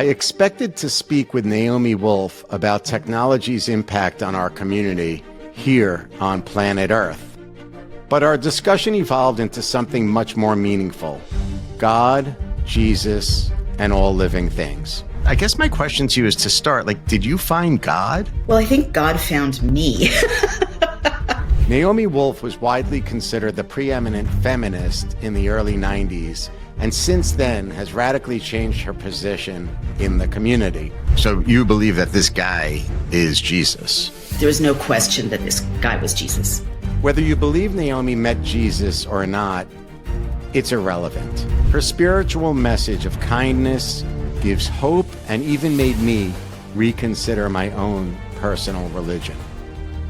I expected to speak with Naomi Wolf about technology's impact on our community here on planet Earth. But our discussion evolved into something much more meaningful: God, Jesus, and all living things. I guess my question to you is, to start, did you find God? Well, I think God found me. Naomi Wolf was widely considered the preeminent feminist in the early 90s, and since then has radically changed her position in the community. So you believe that this guy is Jesus? There was no question that this guy was Jesus. Whether you believe Naomi met Jesus or not, it's irrelevant. Her spiritual message of kindness gives hope and even made me reconsider my own personal religion.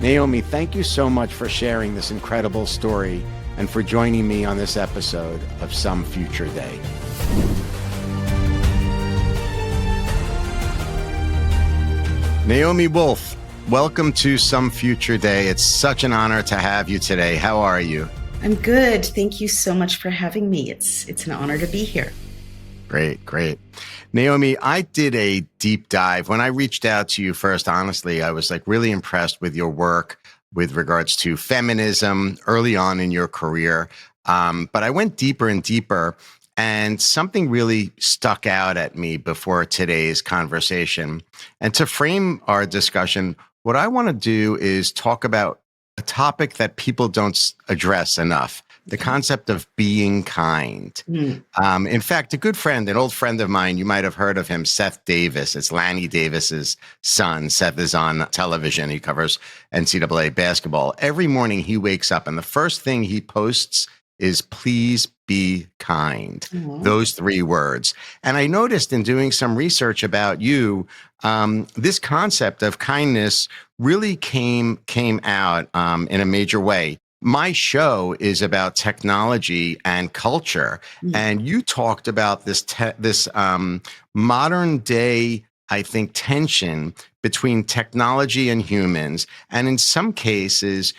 Naomi, thank you so much for sharing this incredible story and for joining me on this episode of Some Future Day. Naomi Wolf, welcome to Some Future Day. It's such an honor to have you today. How are you? I'm good. Thank you so much for having me. It's an honor to be here. Great. Naomi, I did a deep dive. When I reached out to you first, honestly, I was really impressed with your work with regards to feminism early on in your career. But I went deeper and deeper, and something really stuck out at me before today's conversation. And to frame our discussion, what I want to do is talk about a topic that people don't address enough: the concept of being kind. In fact, a good friend, an old friend of mine, you might have heard of him, Seth Davis. It's Lanny Davis's son. Seth is on television. He covers NCAA basketball. Every morning he wakes up and the first thing he posts is "please be kind." Mm-hmm. Those three words. And I noticed in doing some research about you, this concept of kindness really came out in a major way. My show is about technology and culture, and you talked about this modern day, I think, tension between technology and humans, and in some cases,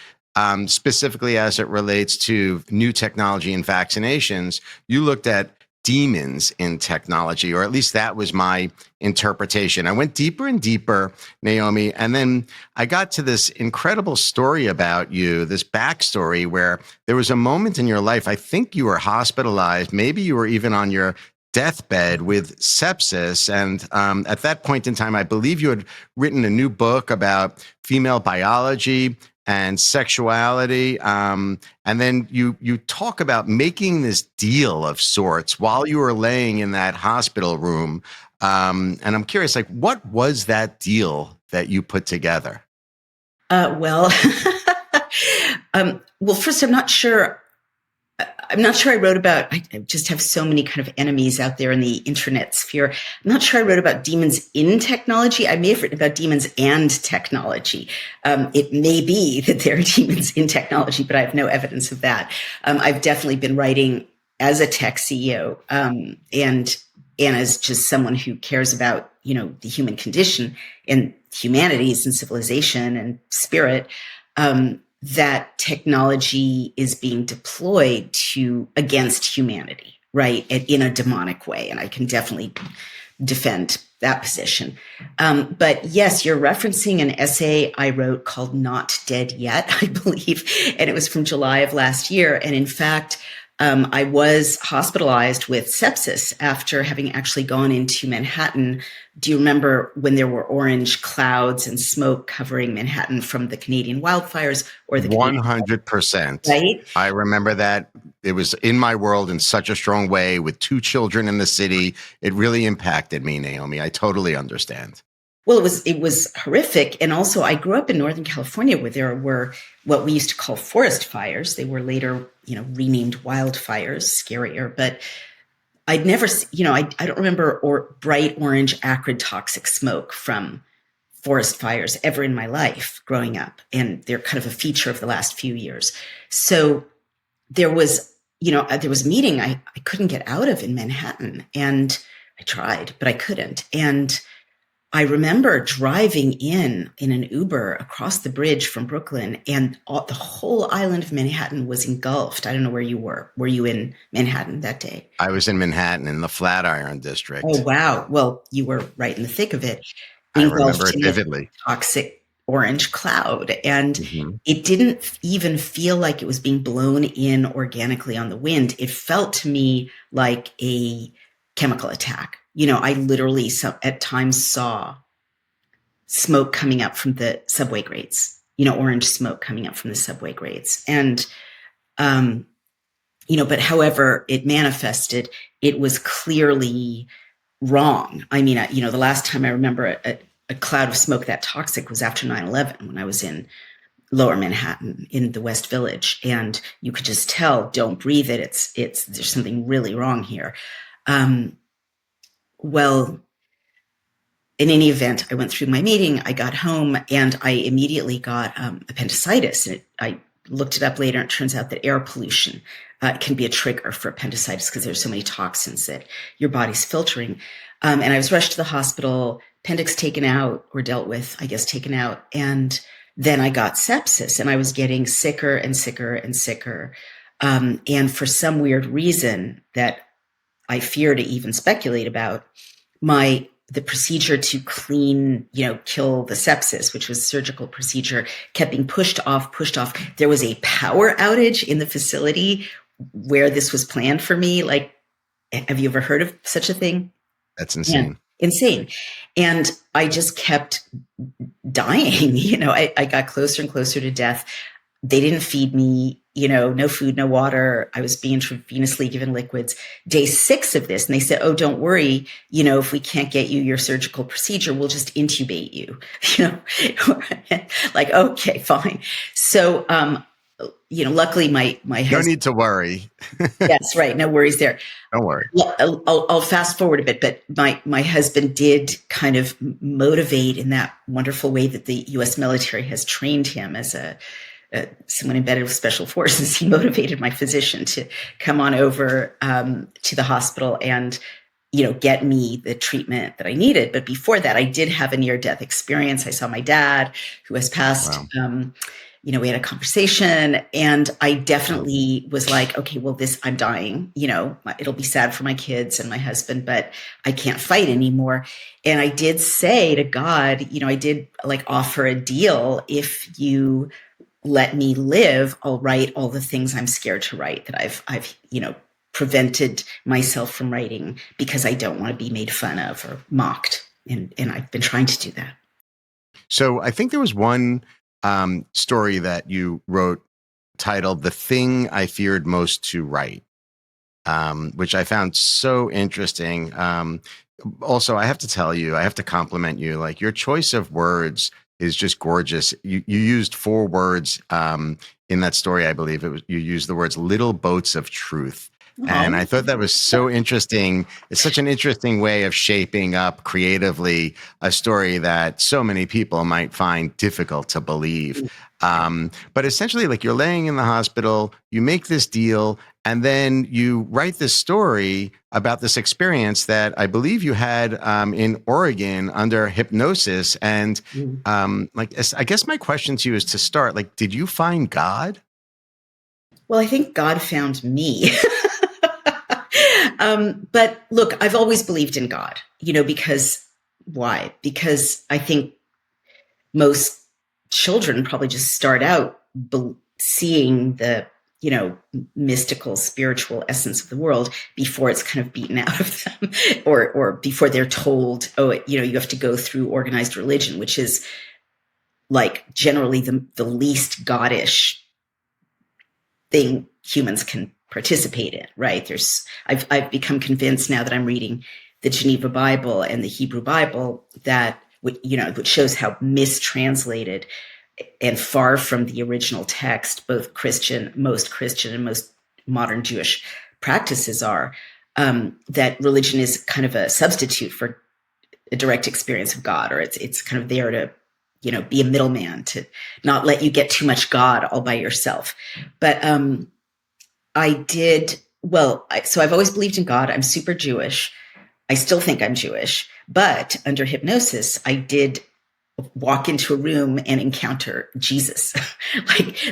specifically as it relates to new technology and vaccinations, you looked at demons in technology, or at least that was my interpretation. I went deeper and deeper, Naomi, and then I got to this incredible story about you, this backstory where there was a moment in your life, I think you were hospitalized, maybe you were even on your deathbed with sepsis. And at that point in time, I believe you had written a new book about female biology and sexuality. And then you talk about making this deal of sorts while you were laying in that hospital room. And I'm curious, what was that deal that you put together? Well, first, I'm not sure I wrote about, I just have so many kind of enemies out there in the internet sphere. I'm not sure I wrote about demons in technology. I may have written about demons and technology. It may be that there are demons in technology, but I have no evidence of that. I've definitely been writing as a tech CEO, and as just someone who cares about, the human condition and humanities and civilization and spirit, that technology is being deployed against humanity, right? In a demonic way. And I can definitely defend that position. But yes, you're referencing an essay I wrote called Not Dead Yet, I believe. And it was from July of last year. And in fact, I was hospitalized with sepsis after having actually gone into Manhattan. Do you remember when there were orange clouds and smoke covering Manhattan from the Canadian wildfires or the 100%. Right? I remember that. It was in my world in such a strong way with 2 children in the city. It really impacted me, Naomi. I totally understand. Well, it was horrific. And also I grew up in Northern California where there were what we used to call forest fires. They were later, renamed wildfires, scarier, but I'd never, I don't remember bright orange, acrid, toxic smoke from forest fires ever in my life growing up. And they're kind of a feature of the last few years. So there was a meeting I couldn't get out of in Manhattan, and I tried, but I couldn't. And I remember driving in an Uber across the bridge from Brooklyn, and the whole island of Manhattan was engulfed. I don't know where you were. Were you in Manhattan that day? I was in Manhattan in the Flatiron Oh, district. wow. Well, you were right in the thick of it, I remember engulfed it in a vividly. toxic orange cloud. And Hmm. it didn't even feel like it was being blown in organically on the wind. It felt to me like a chemical attack. I literally at times saw smoke coming up from the subway grates, orange smoke coming up from the subway grates. And, um, but however it manifested, it was clearly wrong. I mean, the last time I remember a cloud of smoke that toxic was after 9/11 when I was in lower Manhattan in the West Village. And you could just tell, don't breathe it. There's something really wrong here. Um, well, in any event, I went through my meeting, I got home, and I immediately got appendicitis. I looked it up later, and it turns out that air pollution can be a trigger for appendicitis because there's so many toxins that your body's filtering. And I was rushed to the hospital, appendix taken out or dealt with, I guess, taken out. And then I got sepsis, and I was getting sicker and sicker and sicker. And for some weird reason that I fear to even speculate about, the procedure to clean, kill the sepsis, which was a surgical procedure, kept being pushed off, pushed off. There was a power outage in the facility where this was planned for me. Like, have you ever heard of such a thing? That's Yeah, insane. insane. And I just kept dying. I got closer and closer to death. They didn't feed me, no food, no water. I was being intravenously given liquids. Day 6 of this, and they said, oh, don't worry, if we can't get you your surgical procedure, we'll just intubate you. Like, okay, fine. So, luckily my No husband, need to worry. yes, right, no worries there. Don't worry. I'll fast forward a bit, but my husband did kind of motivate in that wonderful way that the U.S. military has trained him as someone embedded with special forces. He motivated my physician to come on over to the hospital and, get me the treatment that I needed. But before that, I did have a near-death experience. I saw my dad, who has passed. Wow. We had a conversation, and I definitely was like, okay, well, I'm dying. It'll be sad for my kids and my husband, but I can't fight anymore. And I did say to God, I did like offer a deal. If you let me live, I'll write all the things I'm scared to write that I've prevented myself from writing because I don't want to be made fun of or mocked. And I've been trying to do that. So I think there was one story that you wrote titled "The Thing I Feared Most to Write," which I found so interesting. Also, I have to tell you, I have to compliment you. Like, your choice of words is just gorgeous. You used 4 words in that story. I believe you used the words "little boats of truth." And I thought that was so interesting. It's such an interesting way of shaping up creatively a story that so many people might find difficult to believe. But essentially, like, you're laying in the hospital, you make this deal, and then you write this story about this experience that I believe you had in Oregon under hypnosis. And I guess my question to you is, to start, like, did you find God? Well, I think God found me. But look, I've always believed in God, because why? Because I think most children probably just start out seeing the, mystical, spiritual essence of the world before it's kind of beaten out of them, or before they're told, oh, you have to go through organized religion, which is like generally the least goddish thing humans can participate in, right? I've become convinced now that I'm reading the Geneva Bible and the Hebrew Bible that, which shows how mistranslated and far from the original text both most Christian and most modern Jewish practices are, that religion is kind of a substitute for a direct experience of God, or it's kind of there to, be a middleman, to not let you get too much God all by yourself. But I did, so I've always believed in God. I'm super Jewish. I still think I'm Jewish, but under hypnosis, I did walk into a room and encounter Jesus.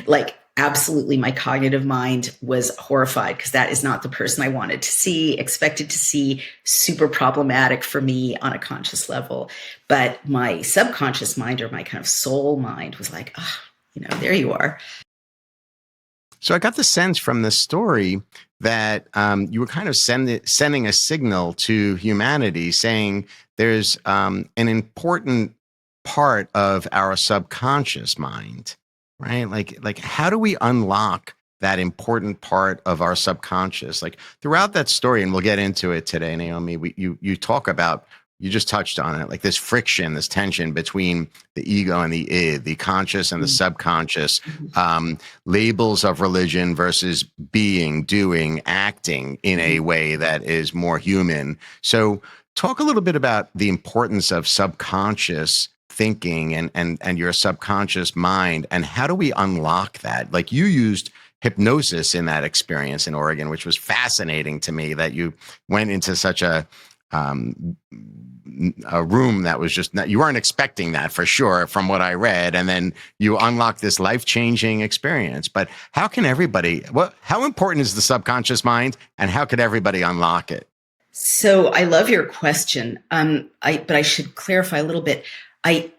like absolutely my cognitive mind was horrified because that is not the person I wanted to see, expected to see, super problematic for me on a conscious level. But my subconscious mind, or my kind of soul mind, was like, oh, there you are. So I got the sense from the story that you were kind of sending a signal to humanity saying there's an important part of our subconscious mind, right? Like how do we unlock that important part of our subconscious? Like throughout that story, and we'll get into it today, Naomi, you talk about, you just touched on it, like this friction, this tension between the ego and the id, the conscious and the subconscious, labels of religion versus being, doing, acting in a way that is more human. So talk a little bit about the importance of subconscious thinking and your subconscious mind, and how do we unlock that? Like you used hypnosis in that experience in Oregon, which was fascinating to me, that you went into such a room that was just not, you weren't expecting that for sure from what I read. And then you unlock this life-changing experience. But how can everybody, how important is the subconscious mind, and how could everybody unlock it? So I love your question. But I should clarify a little bit. I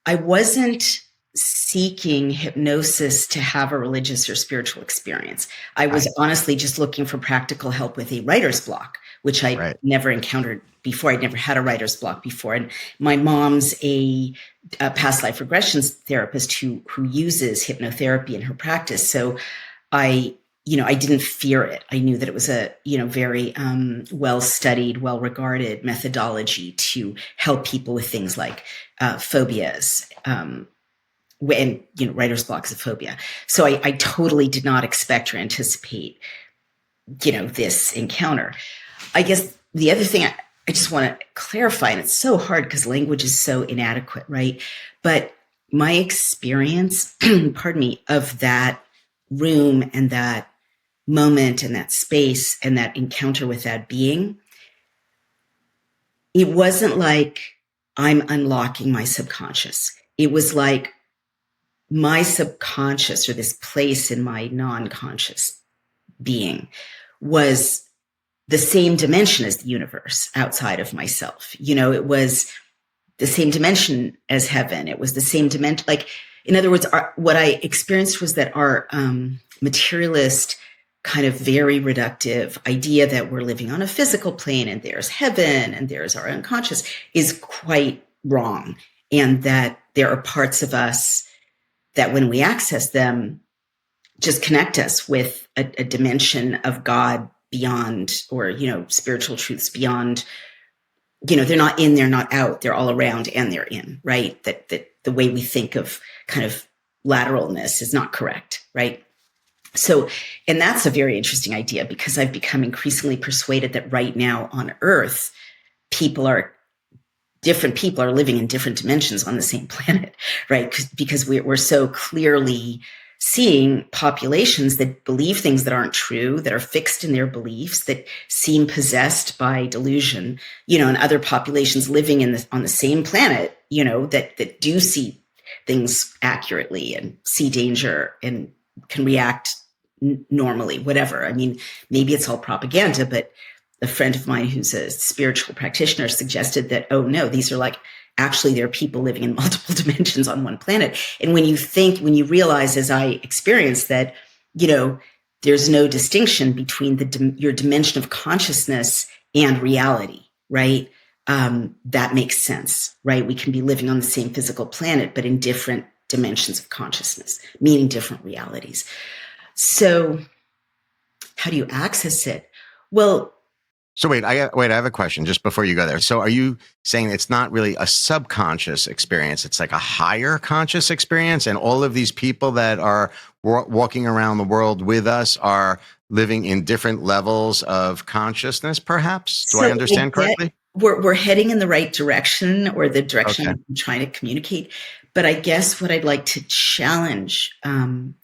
wasn't seeking hypnosis to have a religious or spiritual experience. I was honestly just looking for practical help with a writer's block, which I never encountered before. I'd never had a writer's block before. And my mom's a past life regressions therapist who uses hypnotherapy in her practice. So I didn't fear it. I knew that it was a, very well-studied, well-regarded methodology to help people with things like phobias, and writer's block is a phobia. So I totally did not expect or anticipate, this encounter. I guess the other thing I just want to clarify, and it's so hard because language is so inadequate, right? But my experience, pardon me, of that room and that moment and that space and that encounter with that being, it wasn't like I'm unlocking my subconscious. It was like my subconscious, or this place in my non-conscious being, was the same dimension as the universe outside of myself. It was the same dimension as heaven. It was the same dimension. Like, in other words, what I experienced was that our materialist, kind of very reductive idea that we're living on a physical plane and there's heaven and there's our unconscious is quite wrong. And that there are parts of us that when we access them, just connect us with a dimension of God beyond, or, spiritual truths beyond, they're not in, they're not out, they're all around and they're in, right? That the way we think of kind of lateralness is not correct, right? So, and that's a very interesting idea, because I've become increasingly persuaded that right now on Earth, different people are living in different dimensions on the same planet, right? Because we're so clearly seeing populations that believe things that aren't true, that are fixed in their beliefs, that seem possessed by delusion, and other populations living on the same planet, that do see things accurately and see danger and can react normally, whatever. I mean, maybe it's all propaganda, but a friend of mine who's a spiritual practitioner suggested that, oh no, these are actually there are people living in multiple dimensions on one planet. And when you realize, as I experienced, that, there's no distinction between your dimension of consciousness and reality, right? That makes sense, right? We can be living on the same physical planet, but in different dimensions of consciousness, meaning different realities. So how do you access it? Well, so wait, I have a question just before you go there. So are you saying it's not really a subconscious experience? It's like a higher conscious experience, and all of these people that are walking around the world with us are living in different levels of consciousness, perhaps? Do I understand correctly? We're heading in the right direction, or the direction I'm trying to communicate. But I guess what I'd like to challenge, and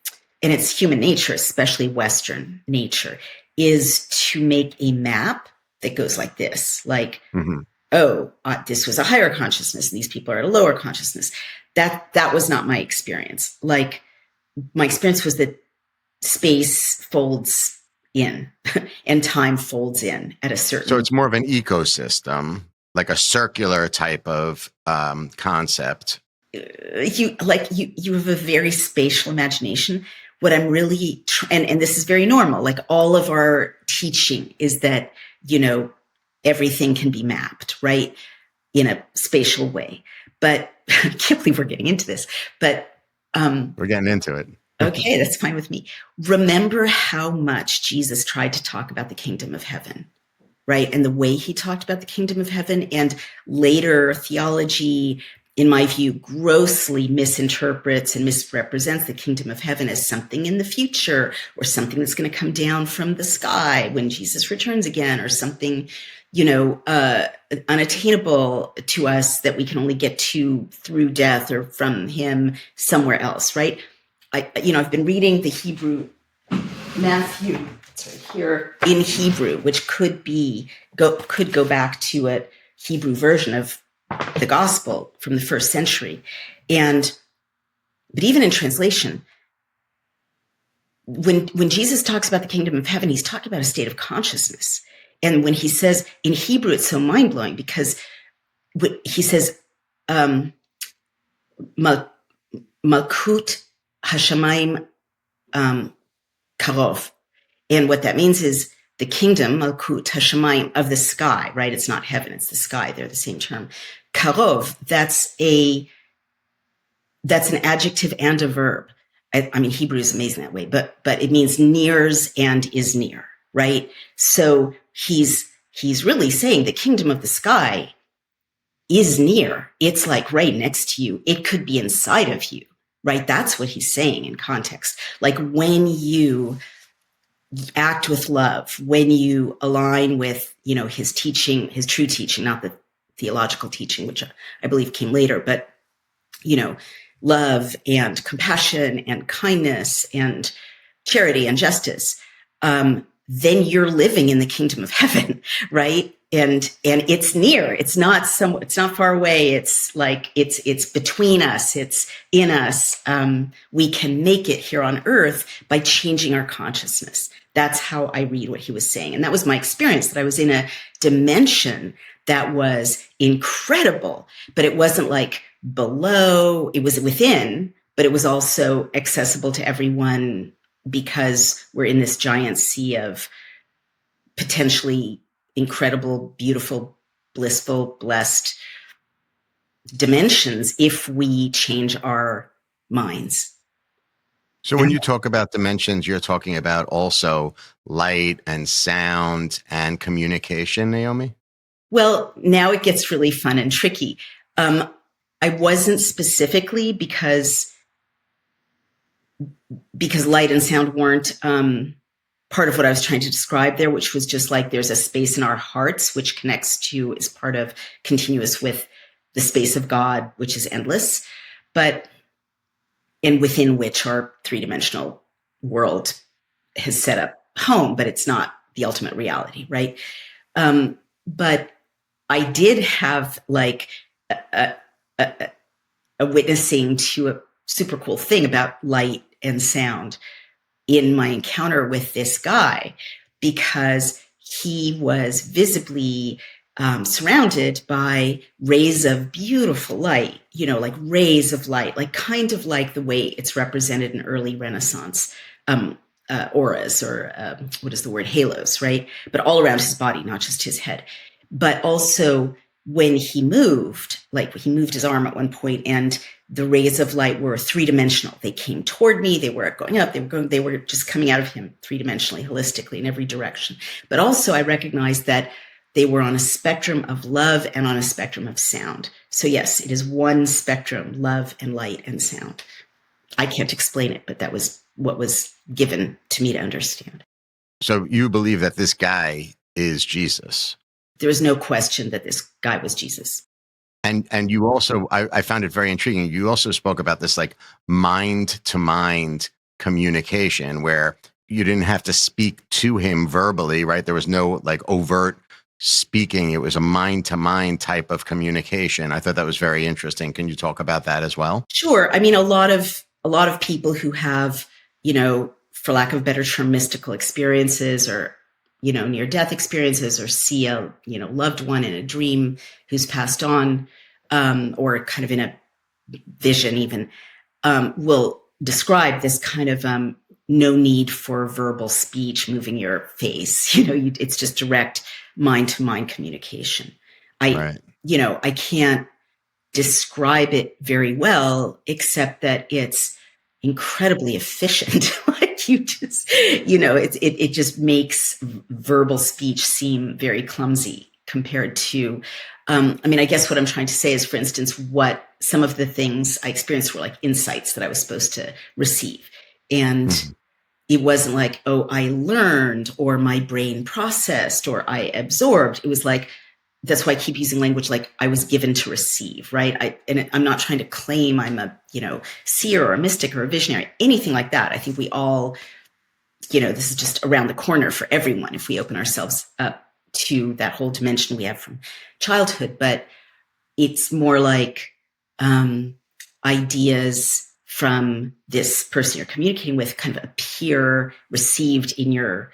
it's human nature, especially Western nature, is to make a map that goes like this, like, Mm-hmm. oh, this was a higher consciousness and these people are at a lower consciousness. That was not my experience. Like, my experience was that space folds in and time folds in at a So certain. it's more of an ecosystem, like a circular type of concept. You have a very spatial imagination. What I'm really and this is very normal. Like, all of our teaching is that, everything can be mapped, right, in a spatial way. But I can't believe we're getting into this. But We're getting into it. okay, that's fine with me. Remember how much Jesus tried to talk about the kingdom of heaven, right? And the way he talked about the kingdom of heaven, and later theology, in my view, grossly misinterprets and misrepresents the kingdom of heaven as something in the future, or something that's going to come down from the sky when Jesus returns again, or something, unattainable to us that we can only get to through death or from him somewhere else, right? I've been reading the Hebrew Matthew, it's right here, in Hebrew, which could go back to a Hebrew version of the gospel from the first century. But even in translation, when Jesus talks about the kingdom of heaven, he's talking about a state of consciousness. And when he says in Hebrew, it's so mind blowing because he says, Malkut Hashamayim Karov. And what that means is the kingdom, Malkut Hashamayim, of the sky, right? It's not heaven, it's the sky. They're the same term. Karov, that's an adjective and a verb. I mean, Hebrew is amazing that way, but it means nears and is near, right? So he's really saying the kingdom of the sky is near. It's like right next to you. It could be inside of you, right? That's what he's saying in context. Like, when you act with love, when you align with, his teaching, his true teaching, not the theological teaching, which I believe came later, but, love and compassion and kindness and charity and justice, then you're living in the kingdom of heaven, right? And it's near. It's not far away. It's like it's between us. It's in us. We can make it here on earth by changing our consciousness. That's how I read what he was saying, and that was my experience. That I was in a dimension that was incredible, but it wasn't like below. It was within, but it was also accessible to everyone because we're in this giant sea of potentially incredible, beautiful, blissful, blessed dimensions if we change our minds. So when you talk about dimensions, you're talking about also light and sound and communication, Naomi? Well, now it gets really fun and tricky. I wasn't specifically because light and sound weren't part of what I was trying to describe there, which was just like there's a space in our hearts which connects to, is part of, continuous with the space of God, which is endless, and within which our three-dimensional world has set up home, but it's not the ultimate reality, right? But I did have like a witnessing to a super cool thing about light and sound in my encounter with this guy, because he was visibly surrounded by rays of beautiful light, like rays of light, like kind of like the way it's represented in early Renaissance auras, or what is the word, halos, right? But all around his body, not just his head. But also when he moved, like he moved his arm at one point, and the rays of light were three-dimensional. They came toward me. They were going up. They were just coming out of him three-dimensionally, holistically, in every direction. But also I recognized that they were on a spectrum of love and on a spectrum of sound. So yes, it is one spectrum, love and light and sound. I can't explain it, but that was what was given to me to understand. So you believe that this guy is Jesus? There was no question that this guy was Jesus. And you also, I found it very intriguing. You also spoke about this like mind to mind communication where you didn't have to speak to him verbally, right? There was no like overt speaking. It was a mind to mind type of communication. I thought that was very interesting. Can you talk about that as well? Sure. I mean, a lot of people who have, for lack of a better term, mystical experiences or, near death experiences, or see a, loved one in a dream who's passed on, or kind of in a vision even, will describe this kind of no need for verbal speech moving your face. It's just direct mind to mind communication. I, Right. I can't describe it very well, except that it's incredibly efficient. Like you just, it just makes verbal speech seem very clumsy compared to, I mean, I guess what I'm trying to say is, for instance, what some of the things I experienced were like insights that I was supposed to receive. And Mhm. it wasn't like, oh, I learned or my brain processed or I absorbed. It was like, that's why I keep using language like I was given to receive, right? I'm not trying to claim I'm a, seer or a mystic or a visionary, anything like that. I think we all, this is just around the corner for everyone if we open ourselves up to that whole dimension we have from childhood. But it's more like ideas from this person you're communicating with kind of appear received in your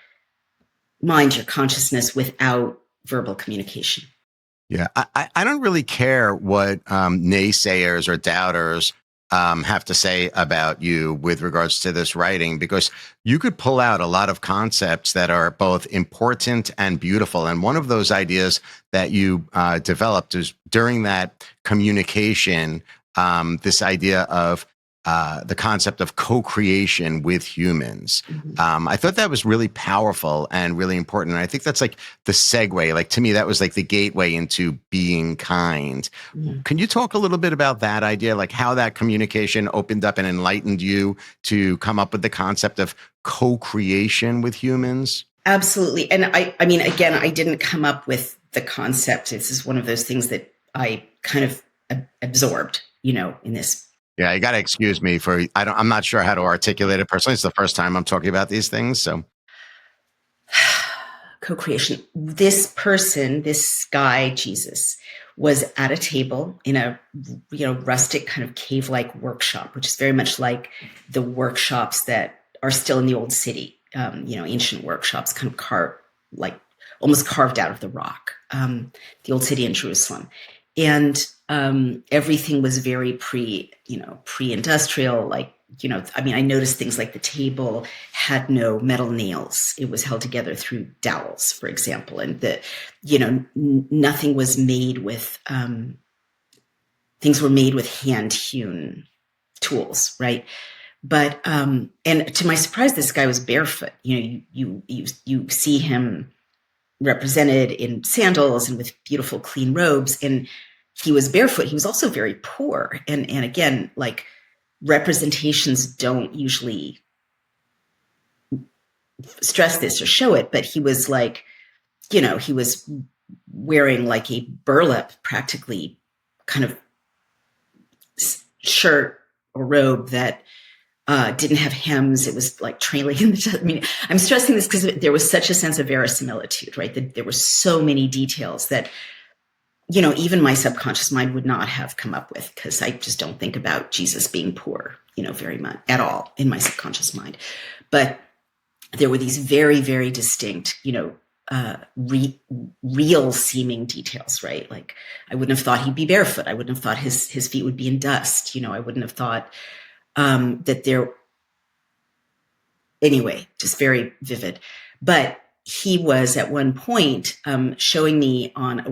mind, your consciousness, without verbal communication. Yeah, I don't really care what naysayers or doubters have to say about you with regards to this writing, because you could pull out a lot of concepts that are both important and beautiful. And one of those ideas that you developed is during that communication, this idea of the concept of co-creation with humans. Mhm. I thought that was really powerful and really important. And I think that's like the segue. Like to me, that was like the gateway into being kind. Mhm. Can you talk a little bit about that idea, like how that communication opened up and enlightened you to come up with the concept of co-creation with humans? Absolutely. And I mean, again, I didn't come up with the concept. This is one of those things that I kind of absorbed, in this. Yeah, you got to excuse me for I'm not sure how to articulate it personally. It's the first time I'm talking about these things, so Co-creation. This person, this guy, Jesus, was at a table in a rustic kind of cave-like workshop, which is very much like the workshops that are still in the old city. Ancient workshops, kind of carved, like almost carved out of the rock. The old city in Jerusalem, and everything was very pre-industrial, like. I mean, I noticed things like the table had no metal nails. It was held together through dowels, for example. And nothing was made with, things were made with hand hewn tools, right? But, and to my surprise, this guy was barefoot. You see him represented in sandals and with beautiful clean robes. And he was barefoot. He was also very poor. And again, like, representations don't usually stress this or show it, but he was like, he was wearing like a burlap, practically kind of shirt or robe that didn't have hems. It was like trailing in the chest. I mean, I'm stressing this because there was such a sense of verisimilitude, right? That there were so many details that even my subconscious mind would not have come up with, because I just don't think about Jesus being poor, very much at all in my subconscious mind. But there were these very, very distinct, real seeming details, right? Like I wouldn't have thought he'd be barefoot. I wouldn't have thought his feet would be in dust. I wouldn't have thought that there. Anyway, just very vivid. But he was at one point showing me on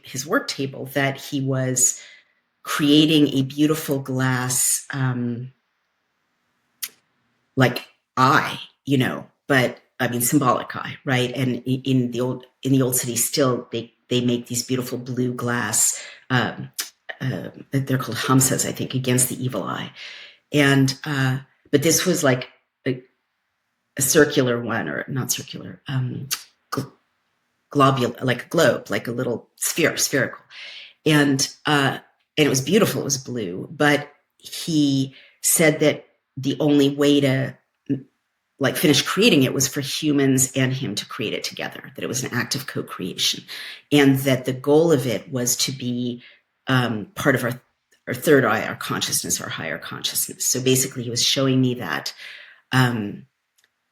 his work table, that he was creating a beautiful glass, like eye, but I mean symbolic eye, right? And in the old city, still they make these beautiful blue glass. They're called hamsas, I think, against the evil eye. And but this was like a circular one, or not circular, globule, like a globe, like a little spherical. And it was beautiful. It was blue, but he said that the only way to like finished creating it was for humans and him to create it together, that it was an act of co-creation, and that the goal of it was to be part of our third eye, our consciousness, our higher consciousness. So basically he was showing me that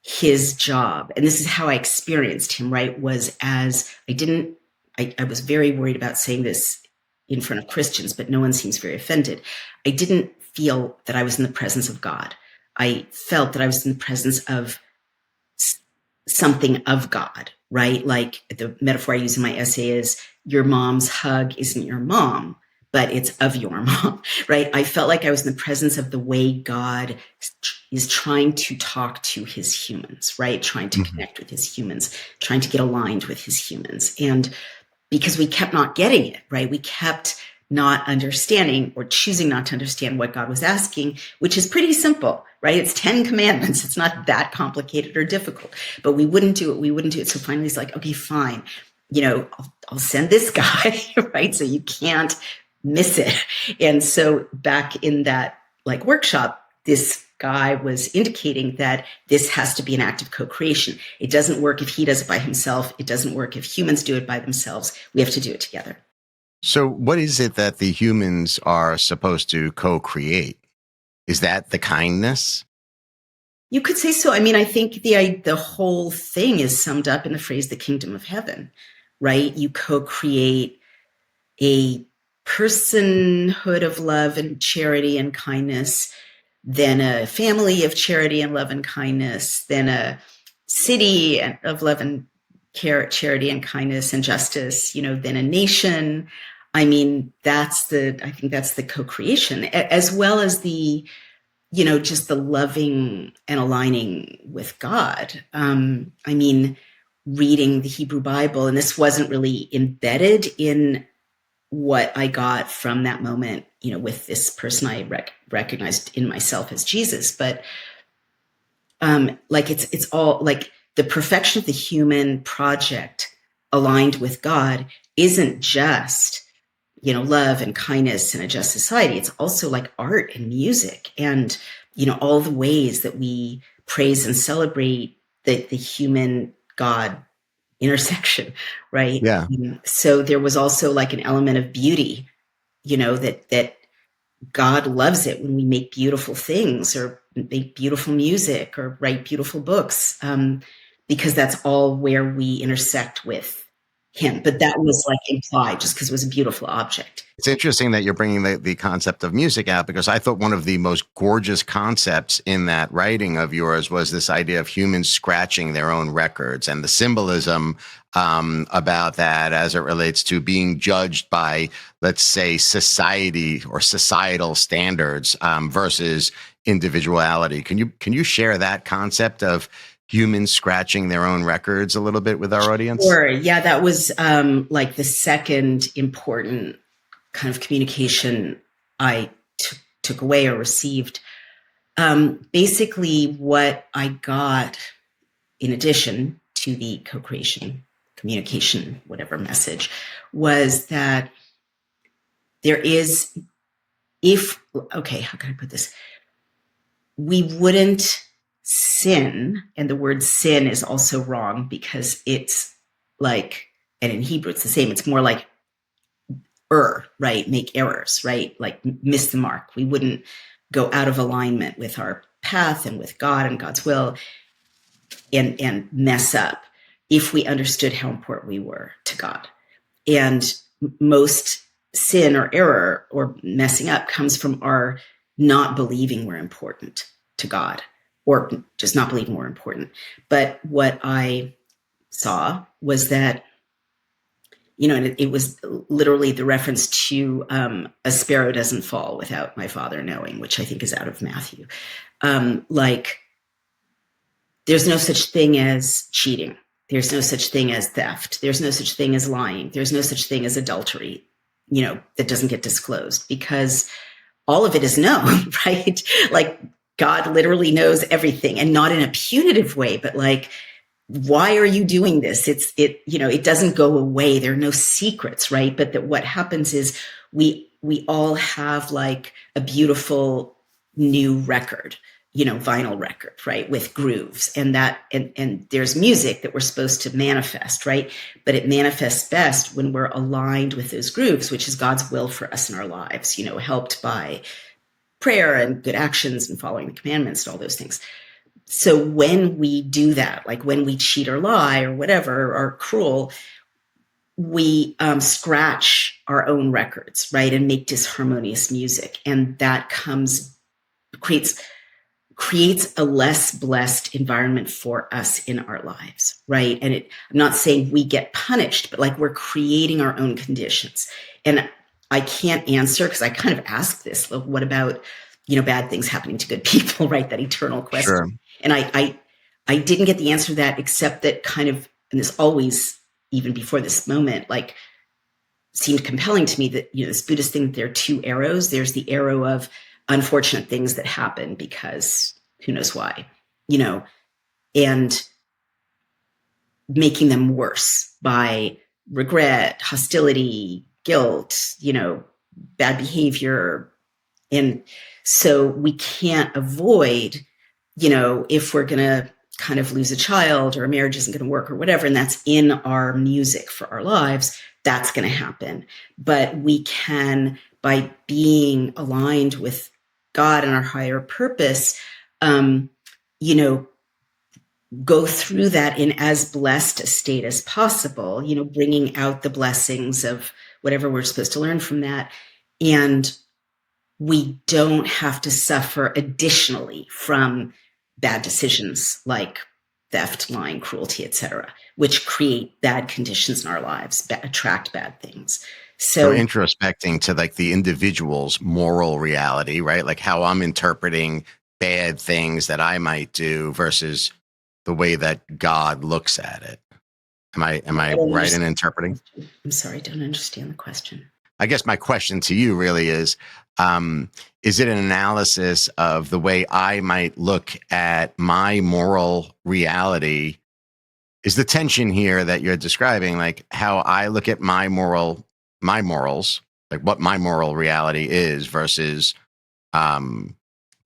his job, and this is how I experienced him, right, was as I was very worried about saying this in front of Christians, but no one seems very offended. I didn't feel that I was in the presence of God. I felt that I was in the presence of something of God, right? Like the metaphor I use in my essay is your mom's hug isn't your mom, but it's of your mom, right? I felt like I was in the presence of the way God is trying to talk to his humans, right? Trying to connect with his humans, trying to get aligned with his humans. And because we kept not getting it, right? We kept not understanding or choosing not to understand what God was asking, which is pretty simple, right? It's 10 commandments. It's not that complicated or difficult, but we wouldn't do it. We wouldn't do it. So finally he's like, okay, fine. I'll send this guy, right? So you can't miss it. And so back in that like workshop, this guy was indicating that this has to be an act of co-creation. It doesn't work if he does it by himself. It doesn't work if humans do it by themselves. We have to do it together. So what is it that the humans are supposed to co-create? Is that the kindness? You could say so. I mean, I think the whole thing is summed up in the phrase, the kingdom of heaven, right? You co-create a personhood of love and charity and kindness, then a family of charity and love and kindness, then a city of love and charity and kindness and justice, then a nation. I mean, I think that's the co-creation, as well as the, just the loving and aligning with God. I mean, reading the Hebrew Bible, and this wasn't really embedded in what I got from that moment, with this person I recognized in myself as Jesus, but like it's all like the perfection of the human project aligned with God isn't just, love and kindness and a just society. It's also like art and music and, all the ways that we praise and celebrate the human God intersection, right? Yeah. So there was also like an element of beauty, that God loves it when we make beautiful things or make beautiful music or write beautiful books, because that's all where we intersect with him. But that was like implied just because it was a beautiful object. It's interesting that you're bringing the concept of music out, because I thought one of the most gorgeous concepts in that writing of yours was this idea of humans scratching their own records and the symbolism about that as it relates to being judged by, let's say, society or societal standards versus individuality. Can you share that concept of humans scratching their own records a little bit with our audience? Sure. Yeah, that was like the second important kind of communication I took away or received. Basically, what I got in addition to the co-creation, communication, whatever message, was that there is, how can I put this? We wouldn't sin, and the word sin is also wrong because it's like, and in Hebrew it's the same, it's more like right? Make errors, right? Like miss the mark. We wouldn't go out of alignment with our path and with God and God's will and mess up if we understood how important we were to God. And most sin or error or messing up comes from our not believing we're important to God, or just not believing we're important. But what I saw was that, and it was literally the reference to a sparrow doesn't fall without my Father knowing, which I think is out of Matthew. Like, there's no such thing as cheating. There's no such thing as theft. There's no such thing as lying. There's no such thing as adultery, that doesn't get disclosed, because all of it is known, right? Like, God literally knows everything, and not in a punitive way, but like, why are you doing this? It doesn't go away. There are no secrets, right? But that what happens is we all have like a beautiful new record, vinyl record, right, with grooves, and there's music that we're supposed to manifest, right? But it manifests best when we're aligned with those grooves, which is God's will for us in our lives, helped by prayer and good actions and following the commandments and all those things. So when we do that, like when we cheat or lie or whatever, or are cruel, we scratch our own records, right, and make disharmonious music, and that creates a less blessed environment for us in our lives, right? And I'm not saying we get punished, but like we're creating our own conditions. And I can't answer, because I kind of asked this, like, what about, bad things happening to good people, right? That eternal question. Sure. And I didn't get the answer to that, except that kind of, and this always, even before this moment, like seemed compelling to me that, this Buddhist thing, there are two arrows. There's the arrow of unfortunate things that happen because who knows why, and making them worse by regret, hostility, guilt, bad behavior. And so we can't avoid, if we're going to kind of lose a child or a marriage isn't going to work or whatever, and that's in our music for our lives, that's going to happen. But we can, by being aligned with God and our higher purpose, go through that in as blessed a state as possible, bringing out the blessings of whatever we're supposed to learn from that. And we don't have to suffer additionally from bad decisions like theft, lying, cruelty, etc., which create bad conditions in our lives, attract bad things. So introspecting to like the individual's moral reality, right? Like how I'm interpreting bad things that I might do versus the way that God looks at it. Am I right in interpreting? I'm sorry, I don't understand the question. I guess my question to you really is it an analysis of the way I might look at my moral reality? Is the tension here that you're describing, like how I look at my morals, like what my moral reality is versus the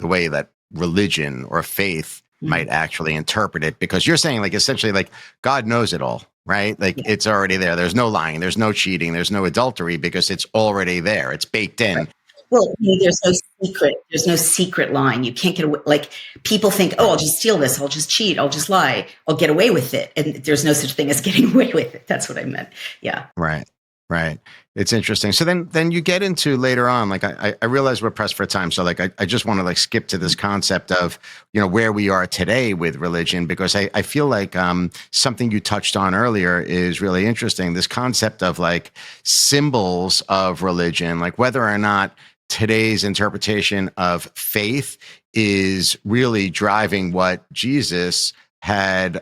way that religion or faith might actually interpret it? Because you're saying like essentially like God knows it all, right? Like it's already there. There's no lying, there's no cheating, there's no adultery because it's already there. It's baked in. Right. Well, there's no secret. There's no secret lying. You can't get away. Like people think, oh, I'll just steal this. I'll just cheat. I'll just lie. I'll get away with it. And there's no such thing as getting away with it. That's what I meant. Yeah. Right. It's interesting. So then you get into later on, like I realize we're pressed for time. So like, I just want to like skip to this concept of, where we are today with religion, because I feel like something you touched on earlier is really interesting. This concept of like symbols of religion, like whether or not today's interpretation of faith is really driving what Jesus had,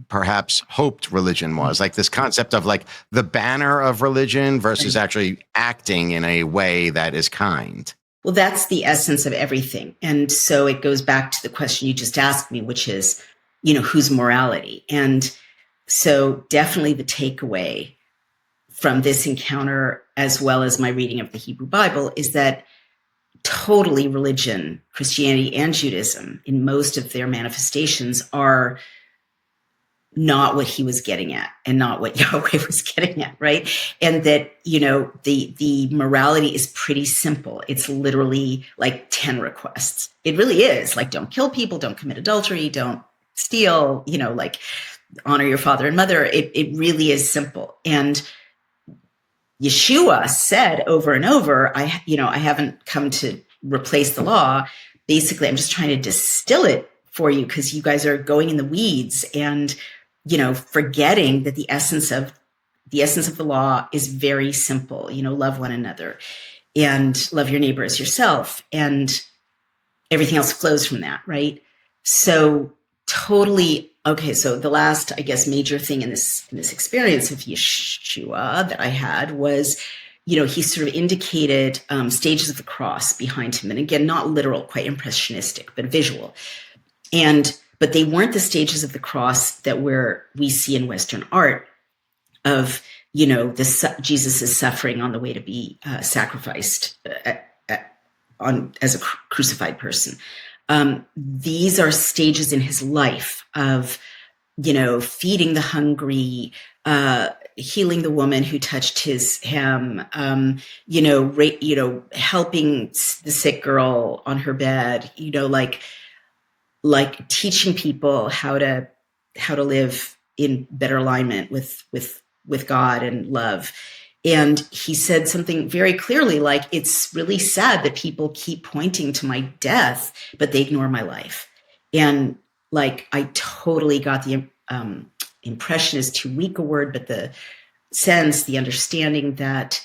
perhaps hoped religion was, like this concept of like the banner of religion versus actually acting in a way that is kind. Well, that's the essence of everything. And so it goes back to the question you just asked me, which is, whose morality? And so definitely the takeaway from this encounter, as well as my reading of the Hebrew Bible, is that totally religion, Christianity and Judaism, in most of their manifestations, are not what he was getting at and not what Yahweh was getting at, right? And that, the morality is pretty simple. It's literally like 10 requests. It really is like, don't kill people, don't commit adultery, don't steal, like honor your father and mother. It really is simple. And Yeshua said over and over, I haven't come to replace the law. Basically, I'm just trying to distill it for you because you guys are going in the weeds and, forgetting that the essence of the law is very simple. Love one another and love your neighbor as yourself, and everything else flows from that, right? So totally. Okay, so the last, I guess, major thing in this experience of Yeshua that I had was, he sort of indicated stages of the cross behind him. And again, not literal, quite impressionistic, but visual. But they weren't the stages of the cross that we see in Western art of, Jesus' suffering on the way to be sacrificed as a crucified person. These are stages in his life of, feeding the hungry, healing the woman who touched his hem, helping the sick girl on her bed, like teaching people how to live in better alignment with God and love. And he said something very clearly, like, it's really sad that people keep pointing to my death, but they ignore my life. And like, I totally got the impression is too weak a word, but the sense, the understanding that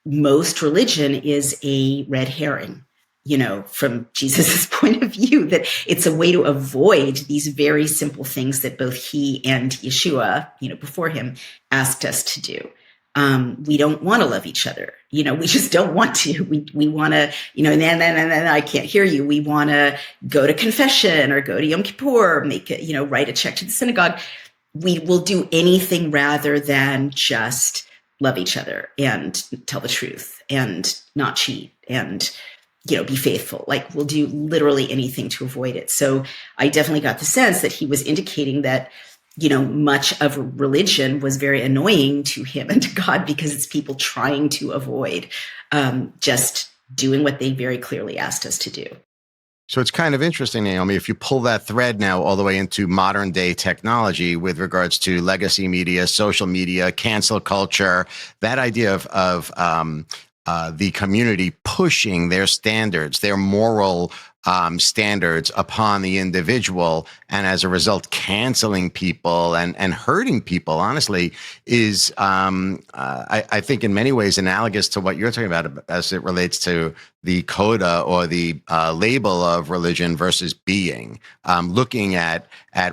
most religion is a red herring, from Jesus's point of view, that it's a way to avoid these very simple things that both he and Yeshua, before him, asked us to do. We don't want to love each other. We just don't want to. We want to, and I can't hear you. We want to go to confession or go to Yom Kippur, make it, write a check to the synagogue. We will do anything rather than just love each other and tell the truth and not cheat and, be faithful. Like, we'll do literally anything to avoid it. So I definitely got the sense that he was indicating that, much of religion was very annoying to him and to God because it's people trying to avoid just doing what they very clearly asked us to do. So it's kind of interesting, Naomi, if you pull that thread now all the way into modern day technology with regards to legacy media, social media, cancel culture, that idea of the community pushing their standards, their moral standards upon the individual, and as a result, canceling people and hurting people, honestly, is, I think, in many ways analogous to what you're talking about as it relates to the coda or the label of religion versus being, looking at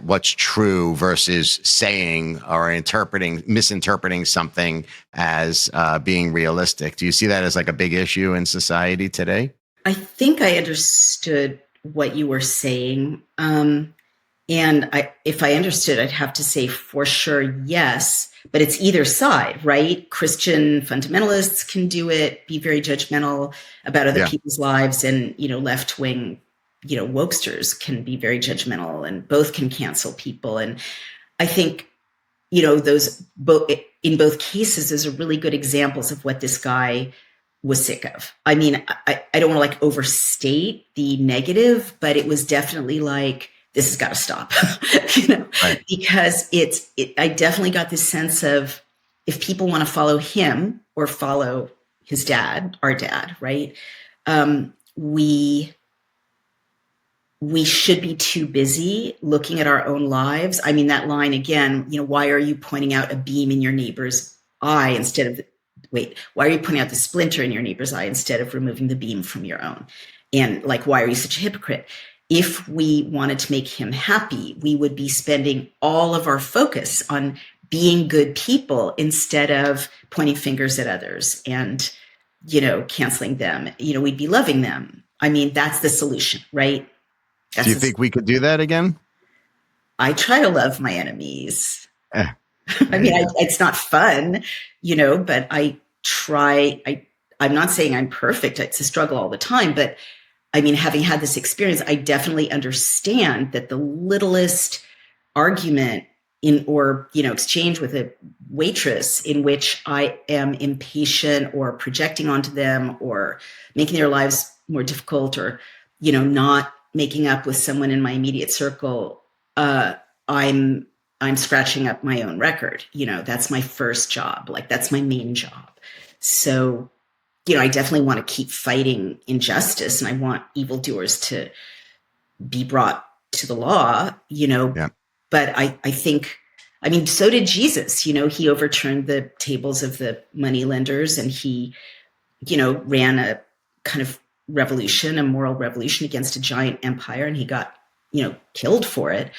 what's true versus saying or misinterpreting something as being realistic. Do you see that as like a big issue in society today? I think I understood what you were saying. If I understood, I'd have to say for sure, yes, but it's either side, right? Christian fundamentalists can do it, be very judgmental about other people's lives, and, left-wing, wokesters can be very judgmental, and both can cancel people. And I think, those both, in both cases, those are really good examples of what this guy was sick of. I mean, I don't want to overstate the negative, but it was definitely like, this has got to stop, right. Because I definitely got this sense of, if people want to follow him or follow his dad, our dad, right? We should be too busy looking at our own lives. I mean, that line again, why are you pointing out a beam in your neighbor's eye instead of why are you pointing out the splinter in your neighbor's eye instead of removing the beam from your own? And why are you such a hypocrite? If we wanted to make him happy, we would be spending all of our focus on being good people instead of pointing fingers at others and, canceling them. We'd be loving them. I mean, that's the solution, right? Do you think we could do that again? I try to love my enemies. I mean, it's not fun, but I try. I'm not saying I'm perfect. It's a struggle all the time. But I mean, having had this experience, I definitely understand that the littlest argument exchange with a waitress in which I am impatient or projecting onto them or making their lives more difficult or, not making up with someone in my immediate circle, I'm scratching up my own record. That's my first job. That's my main job. So, I definitely want to keep fighting injustice, and I want evildoers to be brought to the law, But I think, so did Jesus. He overturned the tables of the money lenders, and he, ran a kind of revolution, a moral revolution against a giant empire, and he got, killed for it.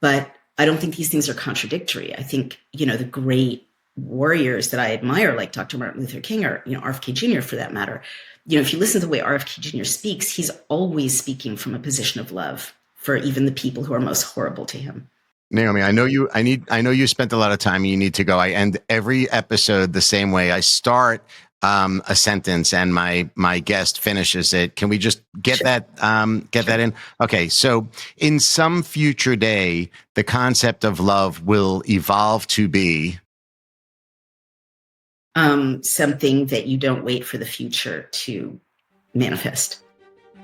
But I don't think these things are contradictory. I think, the great warriors that I admire, like Dr. Martin Luther King or, RFK Jr. for that matter, if you listen to the way RFK Jr. speaks, he's always speaking from a position of love for even the people who are most horrible to him. Naomi, I know you spent a lot of time and you need to go. I end every episode the same way. I start a sentence and my guest finishes it. Can we just get that in? Okay. So in some future day, the concept of love will evolve to be something that you don't wait for the future to manifest.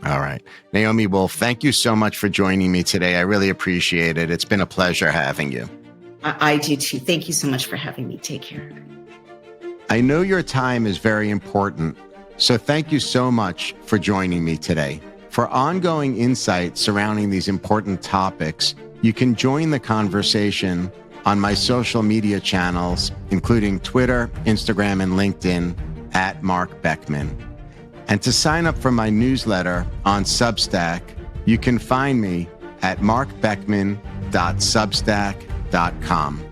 All right. Naomi Wolf, thank you so much for joining me today. I really appreciate it. It's been a pleasure having you. I do too. Thank you so much for having me. Take care. I know your time is very important, so thank you so much for joining me today. For ongoing insight surrounding these important topics, you can join the conversation on my social media channels, including Twitter, Instagram, and LinkedIn at Marc Beckman. And to sign up for my newsletter on Substack, you can find me at marcbeckman.substack.com.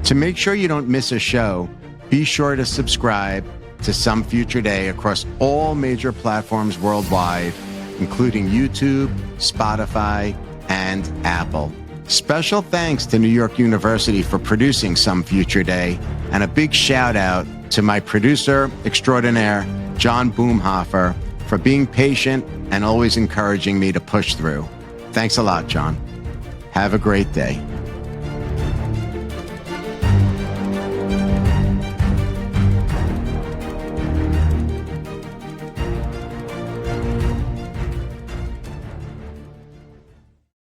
To make sure you don't miss a show, be sure to subscribe to Some Future Day across all major platforms worldwide, including YouTube, Spotify, and Apple. Special thanks to New York University for producing Some Future Day, and a big shout out to my producer extraordinaire, John Boomhofer, for being patient and always encouraging me to push through. Thanks a lot, John. Have a great day.